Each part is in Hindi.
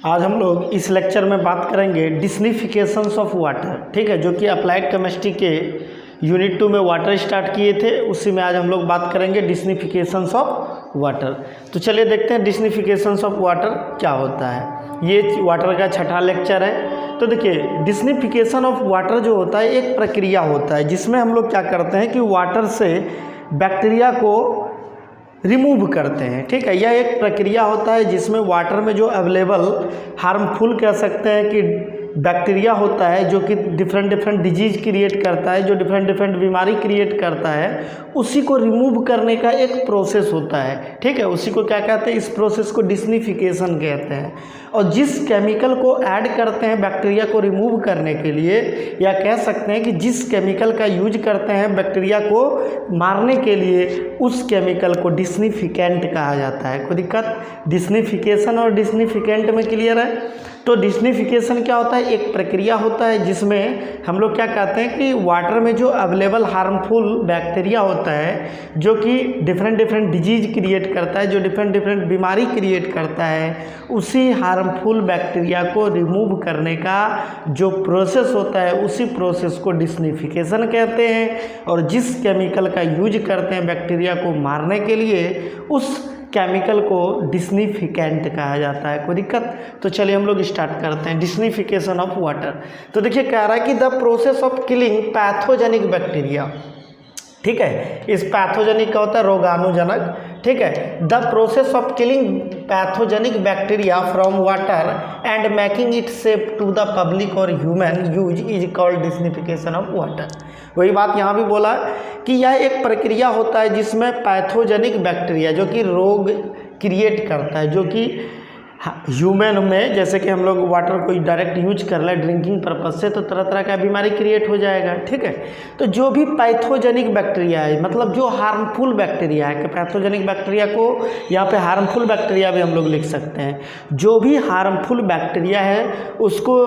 आज हम लोग इस लेक्चर में बात करेंगे डिसनिफिकेशंस ऑफ वाटर, ठीक है, जो कि अप्लाइड केमिस्ट्री के यूनिट 2 में वाटर स्टार्ट किए थे, उसी में आज हम लोग बात करेंगे डिसनिफिकेशंस ऑफ वाटर। तो चलिए देखते हैं डिसनिफिकेशंस ऑफ वाटर क्या होता है। ये वाटर का छठा लेक्चर है। तो देखिए, डिसनिफिकेशन ऑफ वाटर जो होता है एक प्रक्रिया होता है जिसमें हम लोग क्या करते हैं कि वाटर से बैक्टीरिया को रिमूव करते हैं, ठीक है। यह एक प्रक्रिया होता है जिसमें वाटर में जो अवेलेबल हार्मफुल कह सकते हैं कि बैक्टीरिया होता है जो कि डिफरेंट डिजीज क्रिएट करता है, जो डिफरेंट बीमारी क्रिएट करता है, उसी को रिमूव करने का एक प्रोसेस होता है, ठीक है। उसी को क्या कहते हैं, इस प्रोसेस को डिसनिफिकेशन कहते हैं। और जिस केमिकल को ऐड करते हैं बैक्टीरिया को रिमूव करने के लिए, या कह सकते हैं कि जिस केमिकल का यूज करते हैं बैक्टीरिया को मारने के लिए, उस केमिकल को डिसनिफिकेंट कहा जाता है। कोई दिक्कत? डिसनिफिकेशन और डिसनिफिकेंट में क्लियर है। तो डिसनिफिकेशन क्या होता है, एक प्रक्रिया होता है जिसमें हम लोग क्या कहते हैं कि वाटर में जो अवेलेबल हार्मफुल बैक्टीरिया होता है जो कि डिफरेंट डिजीज क्रिएट करता है, जो डिफरेंट बीमारी क्रिएट करता है, उसी हार्मफुल बैक्टीरिया को रिमूव करने का जो प्रोसेस होता है उसी प्रोसेस को डिसनिफिकेशन कहते हैं। और जिस केमिकल का यूज करते हैं बैक्टीरिया को मारने के लिए, उस केमिकल को डिसनिफिकेंट कहा जाता है। कोई दिक्कत? तो चलिए हम लोग स्टार्ट करते हैं डिसनिफिकेशन ऑफ वाटर। तो देखिए, कह रहा है कि the process of killing pathogenic bacteria, ठीक है। इस पैथोजेनिक का होता है रोगाणुजनक, ठीक है। The process of killing pathogenic bacteria from water and making it safe to the public और human use is called disinfection of water. वही बात यहाँ भी बोला कि यह एक प्रक्रिया होता है जिसमें पैथोजेनिक बैक्टीरिया जो कि रोग क्रिएट करता है, जो कि ह्यूमन में, जैसे कि हम लोग वाटर को डायरेक्ट यूज कर लें ड्रिंकिंग पर्पज से, तो तरह तरह का बीमारी क्रिएट हो जाएगा, ठीक है। तो जो भी पैथोजेनिक बैक्टीरिया है, मतलब जो हार्मफुल बैक्टीरिया है, कि पैथोजेनिक बैक्टीरिया को यहाँ पे हार्मफुल बैक्टीरिया भी हम लोग लिख सकते हैं। जो भी हार्मफुल बैक्टीरिया है उसको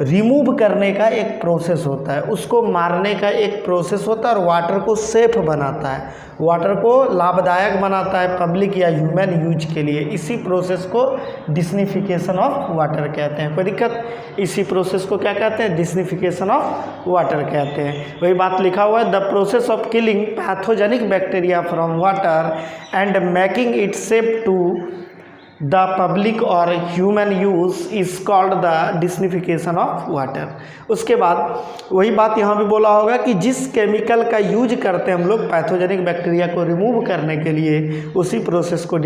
रिमूव करने का एक प्रोसेस होता है, उसको मारने का एक प्रोसेस होता है, और वाटर को सेफ बनाता है, वाटर को लाभदायक बनाता है पब्लिक या ह्यूमन यूज के लिए। इसी प्रोसेस को डिसनिफिकेशन ऑफ वाटर कहते हैं। कोई दिक्कत? इसी प्रोसेस को क्या कहते हैं, डिसनिफिकेशन ऑफ वाटर कहते हैं। वही बात लिखा हुआ है, the process of killing pathogenic bacteria from water and making it safe to the public और human use is called the disinfection of water. उसके बाद वही बात यहाँ भी बोला होगा कि जिस केमिकल का यूज करते हैं हम लोग पैथोजेनिक बैक्टीरिया को रिमूव करने के लिए, उसी प्रोसेस को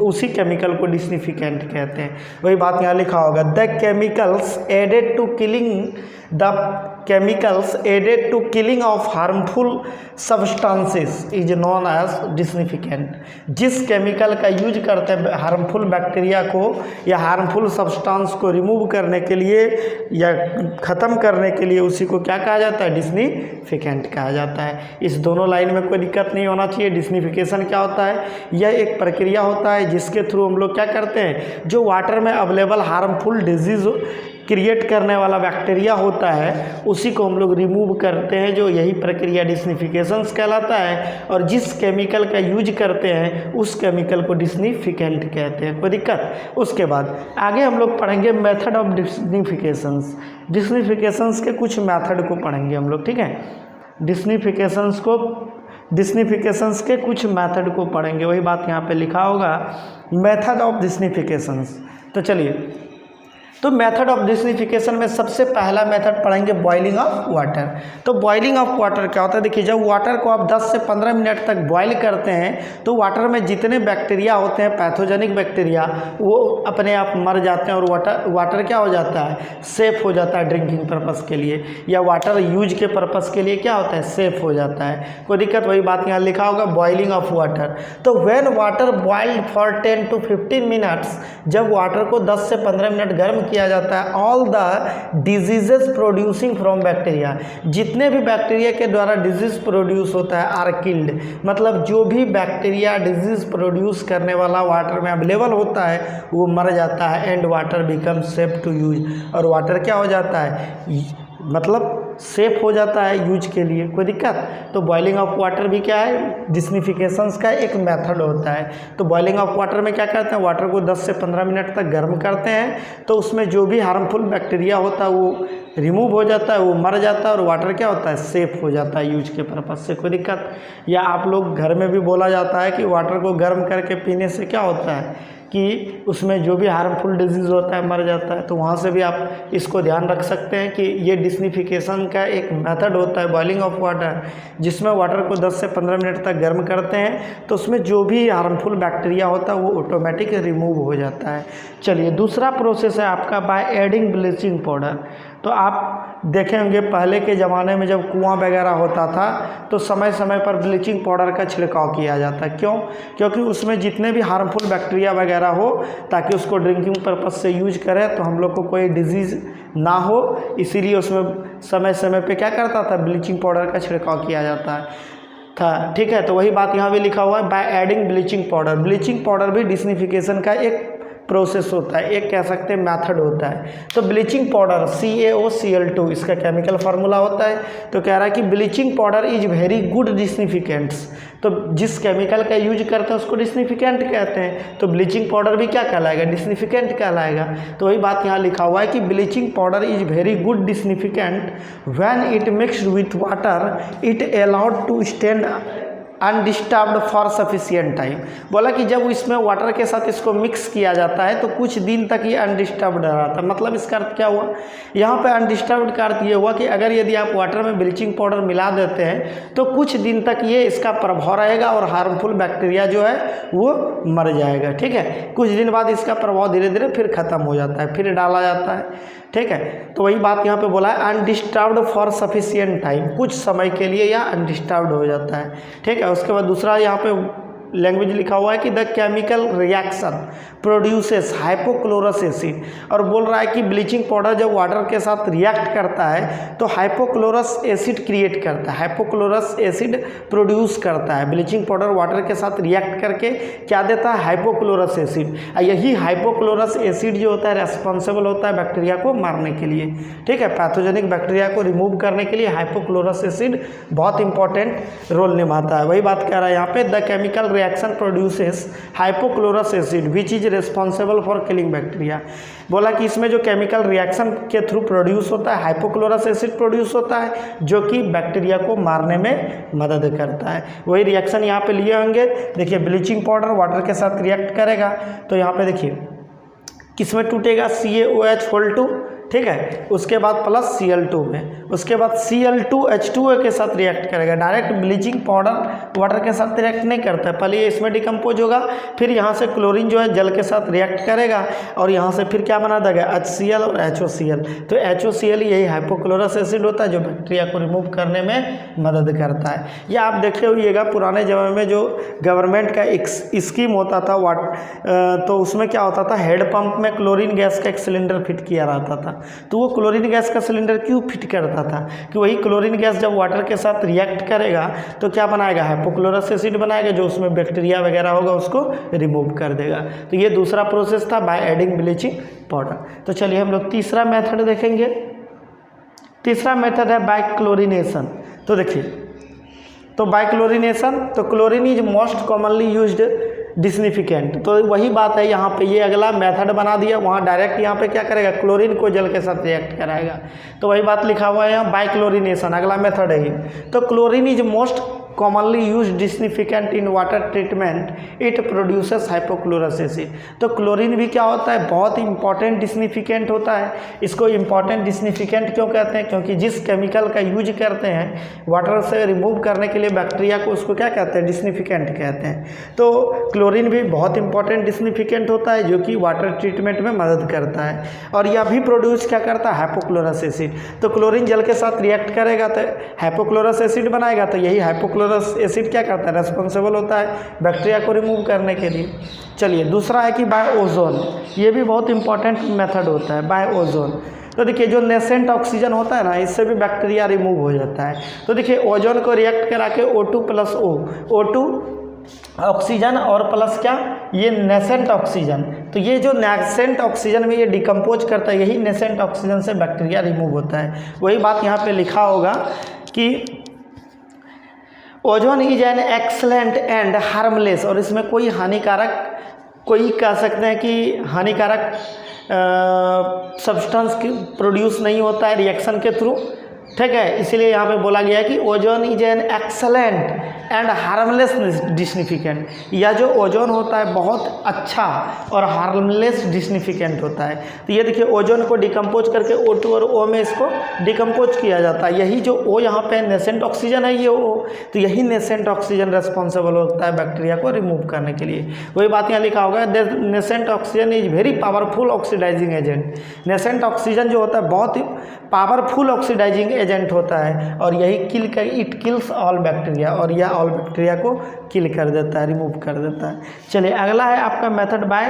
उसी केमिकल को डिसनिफिकेंट कहते हैं। वही बात यहाँ लिखा होगा, the chemicals added to killing of harmful substances is known as disinfectant. जिस केमिकल का यूज करते हैं हार्मफुल बैक्टीरिया को या हार्मफुल सब्सटेंस को रिमूव करने के लिए या ख़त्म करने के लिए, उसी को क्या कहा जाता है, डिसनिफिकेंट कहा जाता है। इस दोनों लाइन में कोई दिक्कत नहीं होना चाहिए। डिसनिफिकेशन क्या होता है, यह एक प्रक्रिया होता है जिसके थ्रू हम लोग क्या करते हैं, जो वाटर में अवेलेबल हार्मफुल डिजीज क्रिएट करने वाला बैक्टीरिया होता है उसी को हम लोग रिमूव करते हैं, जो यही प्रक्रिया डिसनिफिकेशंस कहलाता है। और जिस केमिकल का यूज करते हैं उस केमिकल को डिसनिफिकेंट कहते हैं। कोई दिक्कत? उसके बाद आगे हम लोग पढ़ेंगे मेथड ऑफ डिसनिफिकेशंस। डिसनिफिकेशंस के कुछ मेथड को पढ़ेंगे हम लोग, ठीक है। डिसनिफिकेशंस के कुछ मेथड को पढ़ेंगे। वही बात यहाँ पे लिखा होगा, मेथड ऑफ डिसनिफिकेशंस। तो चलिए, तो मेथड ऑफ डिसनिफिकेशन में सबसे पहला मेथड पढ़ेंगे बॉइलिंग ऑफ वाटर। तो बॉइलिंग ऑफ वाटर क्या होता है, देखिए, जब वाटर को आप 10 से 15 मिनट तक बॉयल करते हैं तो वाटर में जितने बैक्टीरिया होते हैं पैथोजेनिक बैक्टीरिया, वो अपने आप मर जाते हैं, और वाटर क्या हो जाता है, सेफ हो जाता है ड्रिंकिंग पर्पज़ के लिए, या वाटर यूज के पर्पज़ के लिए क्या होता है, सेफ हो जाता है। कोई दिक्कत? वही बात यहाँ लिखा होगा, बॉइलिंग ऑफ वाटर। तो when water boiled for 10 to 15 minutes, जब वाटर को 10 से 15 मिनट गर्म किया जाता है, all the diseases producing from bacteria, जितने भी बैक्टीरिया के द्वारा डिजीज प्रोड्यूस होता है, आर किल्ड। मतलब जो भी बैक्टीरिया डिजीज प्रोड्यूस करने वाला वाटर में अवेलेबल होता है वो मर जाता है, and water become safe to use. और वाटर क्या हो जाता है, मतलब सेफ हो जाता है यूज के लिए, कोई दिक्कत। तो बॉइलिंग ऑफ वाटर भी क्या है, डिस्निफिकेशंस का एक मेथड होता है। तो बॉइलिंग ऑफ वाटर में क्या करते हैं, वाटर को 10 से 15 मिनट तक गर्म करते हैं, तो उसमें जो भी हार्मफुल बैक्टीरिया होता है वो रिमूव हो जाता है, वो मर जाता है, और वाटर क्या होता है, सेफ हो जाता है यूज के पर्पज से, कोई दिक्कत। या आप लोग घर में भी बोला जाता है कि वाटर को गर्म करके पीने से क्या होता है कि उसमें जो भी हार्मफुल डिजीज़ होता है मर जाता है। तो वहाँ से भी आप इसको ध्यान रख सकते हैं कि ये डिस्निफिकेशन का एक मेथड होता है बॉइलिंग ऑफ वाटर, जिसमें वाटर को 10 से 15 मिनट तक गर्म करते हैं, तो उसमें जो भी हार्मफुल बैक्टीरिया होता है वो ऑटोमेटिक रिमूव हो जाता है। चलिए, दूसरा प्रोसेस है आपका बाय एडिंग ब्लीचिंग पाउडर। तो आप देखे होंगे पहले के ज़माने में जब कुआं वगैरह होता था तो समय समय पर ब्लीचिंग पाउडर का छिड़काव किया जाता है। क्यों? क्योंकि उसमें जितने भी हार्मफुल बैक्टीरिया वगैरह हो, ताकि उसको ड्रिंकिंग पर्पज से यूज करें तो हम लोग को कोई डिजीज़ ना हो, इसीलिए उसमें समय समय पे क्या करता था, ब्लीचिंग पाउडर का छिड़काव किया जाता था। ठीक है, तो वही बात यहाँ भी लिखा हुआ है, by adding bleaching powder. Bleaching powder भी डिस्निफिकेशन का एक प्रोसेस होता है, एक कह सकते हैं मेथड होता है। तो ब्लीचिंग पाउडर CaOCl2 इसका केमिकल फार्मूला होता है। तो कह रहा है कि bleaching powder is very good disinfectants. तो जिस केमिकल का यूज करते हैं उसको डिस्निफिकेंट कहते हैं, तो ब्लीचिंग पाउडर भी क्या कहलाएगा, डिस्निफिकेंट कहलाएगा। तो वही बात यहाँ लिखा हुआ है कि bleaching powder is very good disinfectant when it mixed with water it allowed to stand undisturbed for sufficient time. बोला कि जब इसमें वाटर के साथ इसको मिक्स किया जाता है तो कुछ दिन तक ये अनडिस्टर्ब्ड रहता है। मतलब इसका अर्थ क्या हुआ, यहाँ पे अनडिस्टर्ब्ड का अर्थ ये हुआ कि अगर यदि आप वाटर में ब्लीचिंग पाउडर मिला देते हैं तो कुछ दिन तक ये इसका प्रभाव रहेगा और हार्मफुल बैक्टीरिया जो है वो मर जाएगा। ठीक है, कुछ दिन बाद इसका प्रभाव धीरे धीरे फिर ख़त्म हो जाता है, फिर डाला जाता है। ठीक है, तो वही बात यहाँ पे बोला है, अनडिस्टर्ब्ड फॉर सफिशिएंट टाइम, कुछ समय के लिए यह अनडिस्टर्ब्ड हो जाता है। ठीक है, उसके बाद दूसरा यहाँ पे लैंग्वेज लिखा हुआ है कि the chemical reaction produces hypochlorous acid, और बोल रहा है कि ब्लीचिंग पाउडर जब वाटर के साथ रिएक्ट करता है तो हाइपोक्लोरस एसिड क्रिएट करता है, हाइपोक्लोरस एसिड प्रोड्यूस करता है। ब्लीचिंग पाउडर वाटर के साथ रिएक्ट करके क्या देता है, हाइपोक्लोरस एसिड। यही हाइपोक्लोरस एसिड जो होता है रेस्पॉन्सिबल होता है बैक्टीरिया को मारने के लिए। ठीक है, पैथोजेनिक बैक्टीरिया को रिमूव करने के लिए हाइपोक्लोरस एसिड बहुत इंपॉर्टेंट रोल निभाता है। वही बात कह रहा है यहाँ पे, the chemical reaction produces hypochlorous acid which is responsible for killing bacteria. बोला कि इसमें जो केमिकल रिएक्शन के थ्रू प्रोड्यूस होता है हाइपोक्लोरस एसिड प्रोड्यूस होता है, जो कि बैक्टीरिया को मारने में मदद करता है। वही रिएक्शन यहाँ पे लिए होंगे। देखिए, ब्लीचिंग पाउडर वाटर के साथ रिएक्ट करेगा तो यहाँ पे देखिए किसमें टूटेगा, CaOH होल 2, ठीक है, उसके बाद प्लस Cl2 में, उसके बाद Cl2H2O के साथ रिएक्ट करेगा। डायरेक्ट ब्लीचिंग पाउडर वाटर के साथ रिएक्ट नहीं करता है, पहले ये इसमें डिकम्पोज होगा, फिर यहाँ से क्लोरीन जो है जल के साथ रिएक्ट करेगा और यहाँ से फिर क्या बना देगा, HCl और HOCl। तो HOCl यही हाइपोक्लोरस एसिड होता है जो बैक्टीरिया को रिमूव करने में मदद करता है। या आप देखे होइएगा पुराने ज़माने में जो गवर्नमेंट का एक स्कीम होता था तो उसमें क्या होता था, हेड पंप में क्लोरीन गैस का एक सिलेंडर फिट किया रहता था। तो वो क्लोरीन गैस का सिलेंडर क्यों फिट करता था कि वही क्लोरीन गैस जब वाटर के साथ रिएक्ट करेगा तो क्या बनाएगा, हाइपोक्लोरस एसिड बनाएगा, जो उसमें बैक्टीरिया वगैरह होगा उसको रिमूव कर देगा। तो ये दूसरा प्रोसेस था बाय एडिंग ब्लीचिंग पाउडर। तो चलिए हम लोग तीसरा मेथड देखेंगे। तीसरा मेथड है बाय क्लोरिनेशन। तो देखिए, तो बाय क्लोरिनेशन, तो chlorine is most commonly used disinfectant. तो वही बात है यहाँ पे, ये अगला मेथड बना दिया, वहाँ डायरेक्ट यहाँ पे क्या करेगा, क्लोरीन को जल के साथ रिएक्ट कराएगा। तो वही बात लिखा हुआ है यहाँ, बाय क्लोरिनेशन अगला मेथड है ये। तो chlorine is most commonly used disinfectant in water treatment, it produces hypochlorous acid. तो क्लोरीन भी क्या होता है, बहुत इंपॉर्टेंट डिस्निफिकेंट होता है। इसको इंपॉर्टेंट डिस्निफिकेंट क्यों कहते हैं, क्योंकि जिस केमिकल का यूज करते हैं वाटर से रिमूव करने के लिए बैक्टीरिया को, उसको क्या कहते हैं, डिस्निफिकेंट कहते हैं। तो क्लोरीन भी बहुत इंपॉर्टेंट डिस्निफिकेंट होता है जो कि वाटर ट्रीटमेंट में मदद करता है, और यह भी प्रोड्यूस क्या करता है, हाइपोक्लोरस एसिड। तो क्लोरीन जल के साथ रिएक्ट करेगा तो हाइपोक्लोरस एसिड बनाएगा, तो यही हाइपोक्लोरस एसिड क्या करता है, रेस्पॉन्सिबल होता है बैक्टीरिया को रिमूव करने के लिए। चलिए, दूसरा है कि बाय ओजोन। ये भी बहुत इंपॉर्टेंट मेथड होता है, बाय ओजोन। तो देखिए, जो नेसेंट ऑक्सीजन होता है ना, इससे भी बैक्टीरिया रिमूव हो जाता है। तो देखिए, ओजोन को रिएक्ट करा के O2 + O, O2 ऑक्सीजन और प्लस क्या, ये नेसेंट ऑक्सीजन। तो ये जो नेसेंट ऑक्सीजन में ये डिकम्पोज करता है, यही नेसेंट ऑक्सीजन से बैक्टीरिया रिमूव होता है। वही बात यहाँ पे लिखा होगा कि ozone is an excellent and harmless, और इसमें कोई हानिकारक, कोई कह सकते हैं कि हानिकारक सब्सटेंस की प्रोड्यूस नहीं होता है रिएक्शन के थ्रू, ठीक है। इसीलिए यहाँ पे बोला गया है कि ozone is an excellent and harmless disinfectant. यह जो ओजोन होता है बहुत अच्छा और हार्मलेस डिस्निफिकेंट होता है। तो ये देखिए ओजोन को डिकम्पोज करके O2 और O में इसको डिकम्पोज किया जाता है। यही जो O यहाँ पे नेसेंट ऑक्सीजन है, ये O, तो यही नेसेंट ऑक्सीजन रेस्पॉन्सिबल होता है बैक्टीरिया को रिमूव करने के लिए। वही बात यहाँ लिखा होगा, nascent oxygen is very powerful oxidizing agent. Nascent oxygen जो होता है बहुत ही पावरफुल ऑक्सीडाइजिंग एजेंट होता है, और यही इट किल्स ऑल बैक्टीरिया, और यह ऑल बैक्टीरिया को किल कर देता है, रिमूव कर देता है। चलिए अगला है आपका मेथड बाय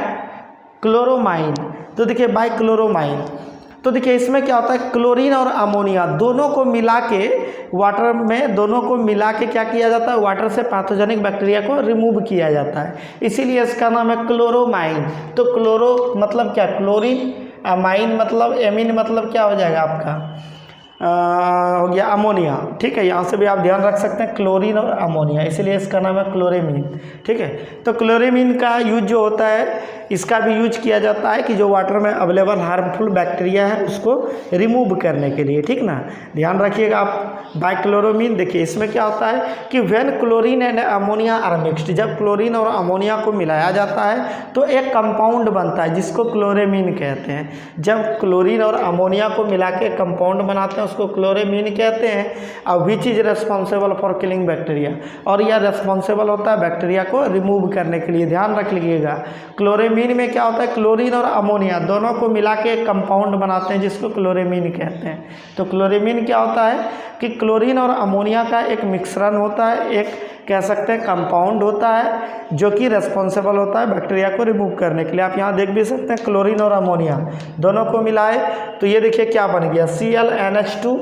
क्लोरोमाइन। तो देखिए बाय क्लोरोमाइन, तो देखिए इसमें क्या होता है, क्लोरीन और अमोनिया दोनों को मिला के वाटर में, दोनों को मिला के क्या किया जाता है, वाटर से पैथोजेनिक बैक्टीरिया को रिमूव किया जाता है। इसीलिए इसका नाम है क्लोरोमाइन। तो क्लोरो मतलब क्या, क्लोरीन, अमाइन मतलब, एमीन मतलब क्या हो जाएगा आपका, हो गया अमोनिया, ठीक है। यहाँ से भी आप ध्यान रख सकते हैं क्लोरीन और अमोनिया, इसलिए इसका नाम है क्लोरेमीन, ठीक है। तो क्लोरेमीन का यूज जो होता है, इसका भी यूज किया जाता है कि जो वाटर में अवेलेबल हार्मफुल बैक्टीरिया है उसको रिमूव करने के लिए, ठीक ना। ध्यान रखिएगा आप बाइक्लोरोमीन। देखिए इसमें क्या होता है कि when chlorine and ammonia are mixed, जब क्लोरीन और अमोनिया को मिलाया जाता है तो एक कंपाउंड बनता है जिसको क्लोरेमीन कहते हैं। जब क्लोरीन और अमोनिया को मिला के कंपाउंड बनाते हैं उसको क्लोरेमीन कहते हैं। और which is responsible for killing bacteria, और यह रेस्पॉन्सिबल होता है बैक्टीरिया को रिमूव करने के लिए। ध्यान रख लीजिएगा, क्लोरेमीन में क्या होता है, क्लोरीन और अमोनिया दोनों को मिला के एक कंपाउंड बनाते हैं जिसको क्लोरेमीन कहते हैं। तो क्लोरेमीन क्या होता है कि क्लोरीन और अमोनिया का एक मिश्रण होता है, एक कह सकते हैं कंपाउंड होता है जो कि रेस्पॉन्सिबल होता है बैक्टीरिया को रिमूव करने के लिए। आप यहाँ देख भी सकते हैं क्लोरीन और अमोनिया दोनों को मिलाए तो ये देखिए क्या बन गया, ClNH2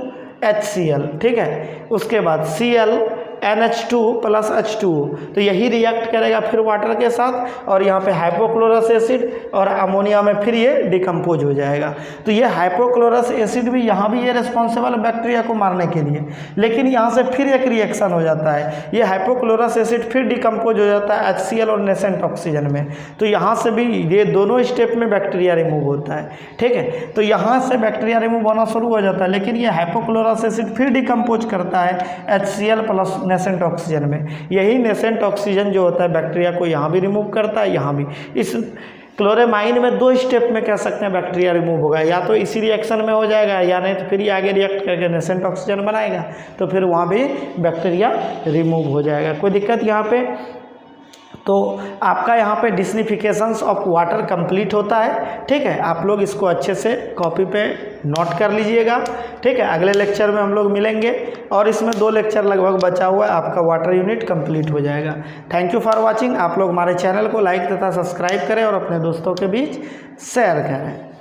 HCl, ठीक है। उसके बाद ClNH2 + H2O, तो यही रिएक्ट करेगा फिर वाटर के साथ, और यहाँ पे हाइपोक्लोरस एसिड और अमोनिया में फिर ये डिकम्पोज हो जाएगा। तो ये हाइपोक्लोरस एसिड भी यहाँ भी ये रिस्पॉन्सिबल बैक्टीरिया को मारने के लिए, लेकिन यहाँ से फिर एक रिएक्शन हो जाता है, ये हाइपोक्लोरस एसिड फिर डिकम्पोज हो जाता है HCl और नेसेंट ऑक्सीजन में। तो यहाँ से भी ये दोनों स्टेप में बैक्टीरिया रिमूव होता है, ठीक है। तो यहाँ से बैक्टीरिया रिमूव होना शुरू हो जाता है, लेकिन ये हाइपोक्लोरस एसिड फिर डिकम्पोज करता है HCl + नेसेंट ऑक्सीजन में। यही नेसेंट ऑक्सीजन जो होता है बैक्टीरिया को यहाँ भी रिमूव करता है, यहाँ भी। इस क्लोरेमाइन में 2 स्टेप में कह सकते हैं बैक्टीरिया रिमूव होगा, या तो इसी रिएक्शन में हो जाएगा, या नहीं तो फिर ये आगे रिएक्ट करके नेसेंट ऑक्सीजन बनाएगा, तो फिर वहाँ भी बैक्टीरिया रिमूव हो जाएगा। कोई दिक्कत यहाँ पे? तो आपका यहाँ पे डिस्निफिकेशंस ऑफ वाटर कंप्लीट होता है, ठीक है। आप लोग इसको अच्छे से कॉपी पे नोट कर लीजिएगा, ठीक है। अगले लेक्चर में हम लोग मिलेंगे, और इसमें 2 लेक्चर लगभग बचा हुआ है, आपका वाटर यूनिट कंप्लीट हो जाएगा। Thank you for watching. आप लोग हमारे चैनल को लाइक तथा सब्सक्राइब करें और अपने दोस्तों के बीच शेयर करें।